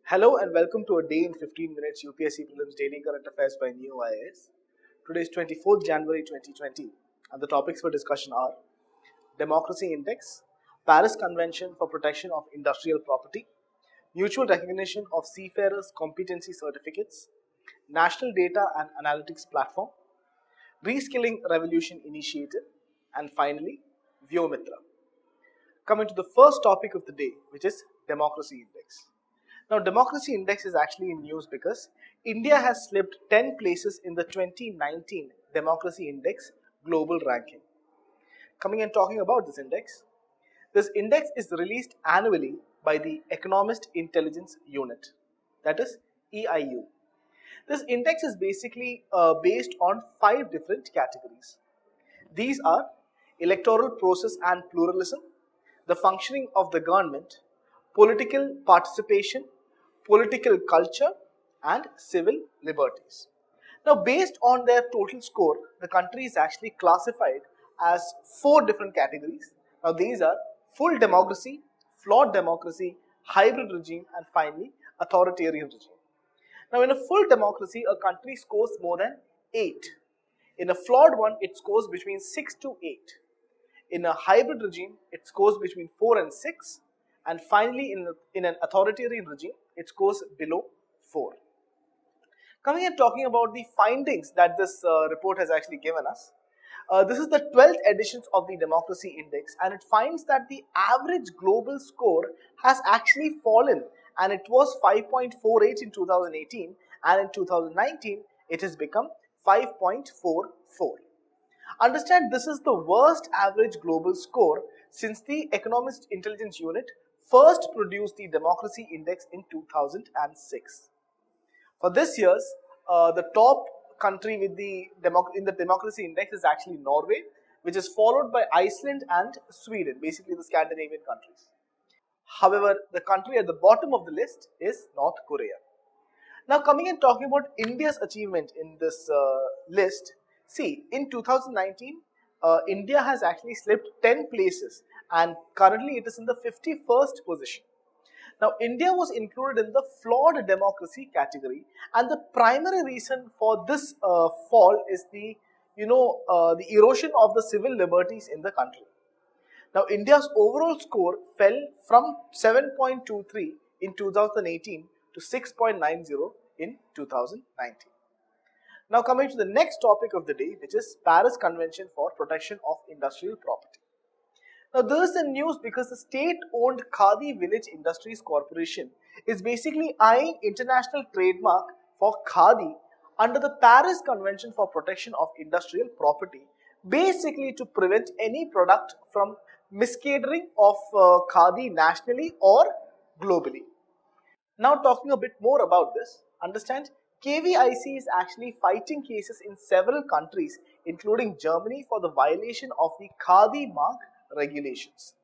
Hello and welcome to a day in 15 minutes UPSC Prelims Daily Current Affairs by Ekam IAS. Today is 24th January 2020 and the topics for discussion are Democracy Index, Paris Convention for Protection of Industrial Property, Mutual Recognition of Seafarers Competency Certificates, National Data and Analytics Platform, Reskilling Revolution Initiative, and finally, Vyomitra. Coming to the first topic of the day, which is Democracy Index. Now, Democracy Index is actually in news because India has slipped 10 places in the 2019 Democracy Index global ranking. Coming and talking about this index is released annually by the Economist Intelligence Unit, that is EIU. This index is basically based on 5 different categories. These are electoral process and pluralism, the functioning of the government, political participation, political culture, and civil liberties. Now, based on their total score, the country is actually classified as 4 different categories. Now, these are full democracy, flawed democracy, hybrid regime, and finally, authoritarian regime. Now, in a full democracy, a country scores more than 8. In a flawed one, it scores between 6 to 8. In a hybrid regime, it scores between 4 and 6. And finally, in an authoritarian regime, it scores below 4. Coming and talking about the findings that this report has actually given us. This is the 12th edition of the Democracy Index, and it finds that the average global score has actually fallen, and it was 5.48 in 2018, and in 2019, it has become 5.44. Understand, this is the worst average global score since the Economist Intelligence Unit first produced the Democracy Index in 2006. For this year's, the top country in the Democracy Index is actually Norway, which is followed by Iceland and Sweden, basically the Scandinavian countries. However, the country at the bottom of the list is North Korea. Now, coming and talking about India's achievement in this list, see, in 2019, India has actually slipped 10 places and currently it is in the 51st position. Now, India was included in the flawed democracy category, and the primary reason for this fall is the erosion of the civil liberties in the country. Now, India's overall score fell from 7.23 in 2018 to 6.90 in 2019. Now, coming to the next topic of the day, which is Paris Convention for Protection of Industrial Property. Now, this is in news because the state-owned Khadi Village Industries Corporation is basically eyeing international trademark for Khadi under the Paris Convention for Protection of Industrial Property, basically to prevent any product from miscatering of Khadi nationally or globally. Now, talking a bit more about this, understand KVIC is actually fighting cases in several countries, including Germany, for the violation of the Khadi mark regulations.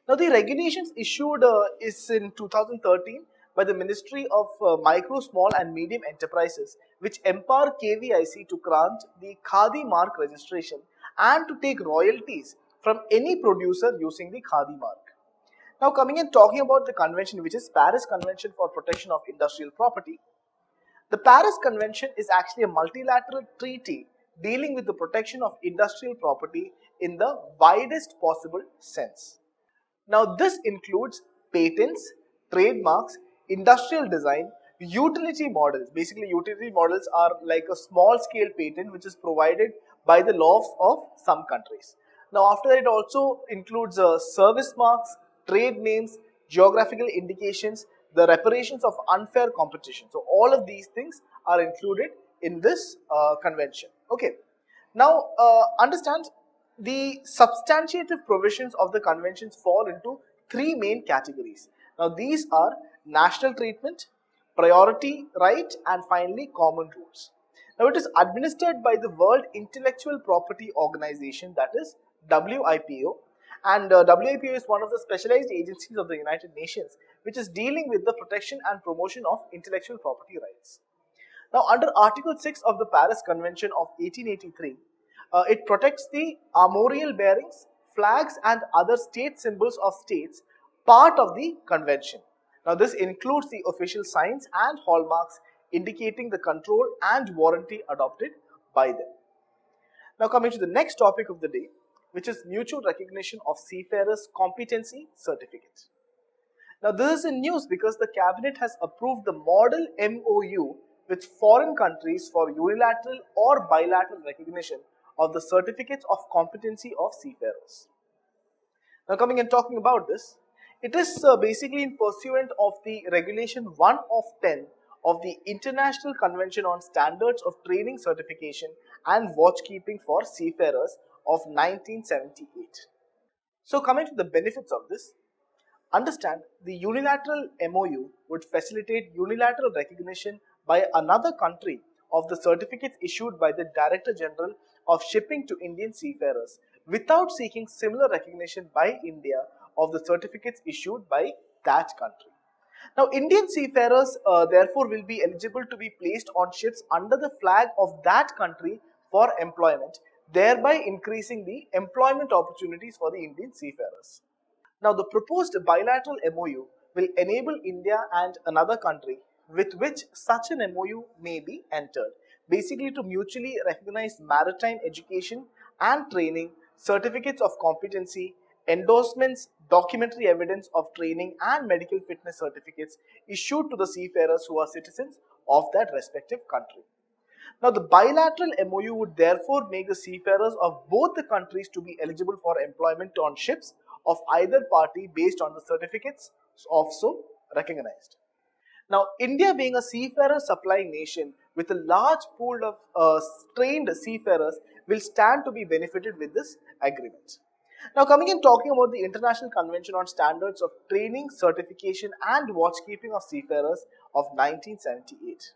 Now, the regulations issued is in 2013 by the Ministry of Micro, Small and Medium Enterprises, which empower KVIC to grant the Khadi mark registration and to take royalties from any producer using the Khadi mark. Now, coming and talking about the convention, which is Paris Convention for Protection of Industrial Property. The Paris Convention is actually a multilateral treaty dealing with the protection of industrial property in the widest possible sense. Now, this includes patents, trademarks, industrial design, utility models. Basically, utility models are like a small scale patent which is provided by the laws of some countries. Now, after that, it also includes service marks, trade names, geographical indications, the reparations of unfair competition. So, all of these things are included in this convention. Okay. Now, understand the substantive provisions of the conventions fall into 3 main categories. Now, these are national treatment, priority right, and finally common rules. Now, it is administered by the World Intellectual Property Organization, that is WIPO, and WIPO is one of the specialized agencies of the United Nations which is dealing with the protection and promotion of intellectual property rights. Now, under Article 6 of the Paris Convention of 1883, it protects the armorial bearings, flags and other state symbols of states part of the convention. Now this includes the official signs and hallmarks indicating the control and warranty adopted by them. Now coming to the next topic of the day, which is mutual recognition of seafarers competency certificate. Now this is in news because the cabinet has approved the model MOU with foreign countries for unilateral or bilateral recognition of the certificates of competency of seafarers. Now coming and talking about this, it is basically in pursuant of the regulation 1 of 10 of the International Convention on Standards of Training Certification and Watchkeeping for Seafarers of 1978. So coming to the benefits of this, understand the unilateral MOU would facilitate unilateral recognition by another country of the certificates issued by the Director General of Shipping to Indian seafarers without seeking similar recognition by India of the certificates issued by that country. Now, Indian seafarers therefore will be eligible to be placed on ships under the flag of that country for employment, thereby increasing the employment opportunities for the Indian seafarers. Now, the proposed bilateral MOU will enable India and another country with which such an MOU may be entered, basically to mutually recognize maritime education and training, certificates of competency, endorsements, documentary evidence of training and medical fitness certificates issued to the seafarers who are citizens of that respective country. Now, the bilateral MOU would therefore make the seafarers of both the countries to be eligible for employment on ships of either party based on the certificates also recognized. Now, India being a seafarer supplying nation with a large pool of trained seafarers will stand to be benefited with this agreement. Now, coming and talking about the International Convention on Standards of Training, Certification and Watchkeeping of Seafarers of 1978.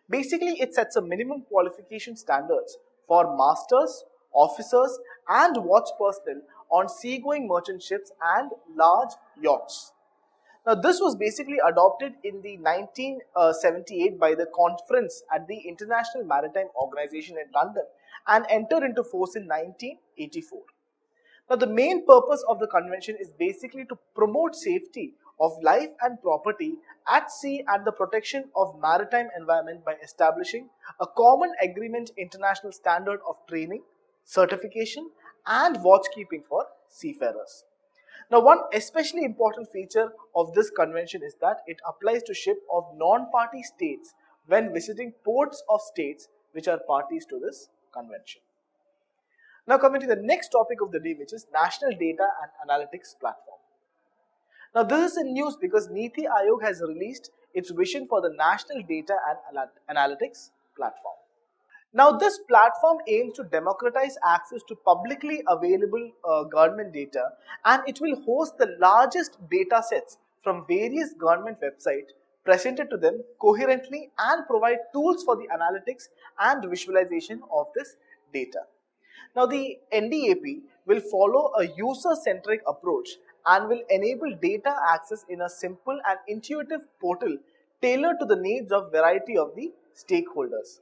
Basically, it sets a minimum qualification standards for masters, officers and watch personnel on seagoing merchant ships and large yachts. Now, this was basically adopted in the 1978 by the conference at the International Maritime Organization in London and entered into force in 1984. Now, the main purpose of the convention is basically to promote safety of life and property at sea and the protection of maritime environment by establishing a common agreement international standard of training, certification and watchkeeping for seafarers. Now, one especially important feature of this convention is that it applies to ships of non-party states when visiting ports of states which are parties to this convention. Now, coming to the next topic of the day, which is National Data and Analytics Platform. Now, this is in news because Niti Aayog has released its vision for the National Data and Analytics Platform. Now, this platform aims to democratize access to publicly available government data, and it will host the largest data sets from various government websites presented to them coherently and provide tools for the analytics and visualization of this data. Now, the NDAP will follow a user-centric approach and will enable data access in a simple and intuitive portal tailored to the needs of variety of the stakeholders.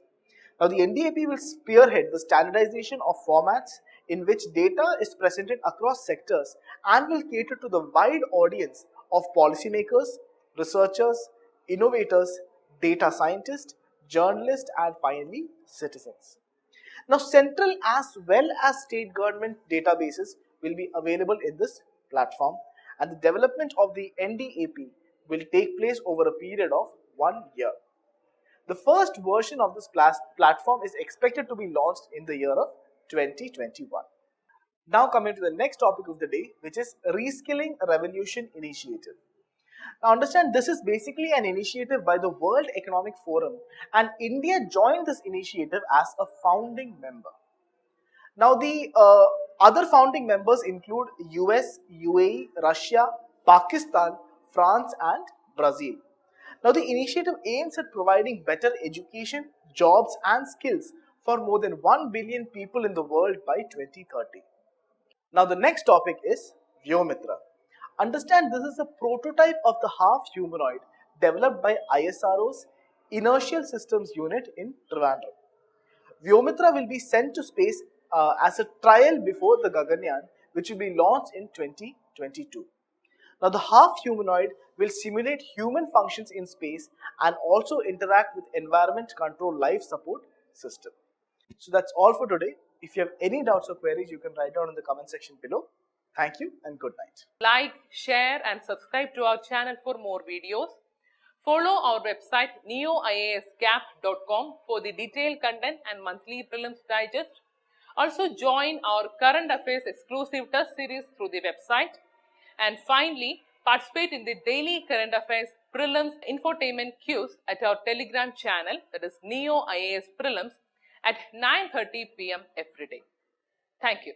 Now, the NDAP will spearhead the standardization of formats in which data is presented across sectors and will cater to the wide audience of policymakers, researchers, innovators, data scientists, journalists, and finally citizens. Now, central as well as state government databases will be available in this platform, and the development of the NDAP will take place over a period of 1 year. The first version of this platform is expected to be launched in the year of 2021. Now, coming to the next topic of the day, which is Reskilling Revolution Initiative. Now, understand this is basically an initiative by the World Economic Forum, and India joined this initiative as a founding member. Now, the other founding members include US, UAE, Russia, Pakistan, France and Brazil. Now, the initiative aims at providing better education, jobs and skills for more than 1 billion people in the world by 2030. Now, the next topic is Vyomitra. Understand this is a prototype of the half humanoid developed by ISRO's Inertial Systems Unit in Trivandrum. Vyomitra will be sent to space as a trial before the Gaganyaan, which will be launched in 2022. Now, the half humanoid will simulate human functions in space and also interact with environment control life support system. So that's all for today. If you have any doubts or queries, you can write down in the comment section below. Thank you and good night. Like, share and subscribe to our channel for more videos. Follow our website neoiasgap.com for the detailed content and monthly prelims digest. Also join our current affairs exclusive test series through the website. And finally, participate in the daily current affairs prelims infotainment quiz at our Telegram channel, that is Neo IAS Prelims, at 9:30 p.m. every day. Thank you.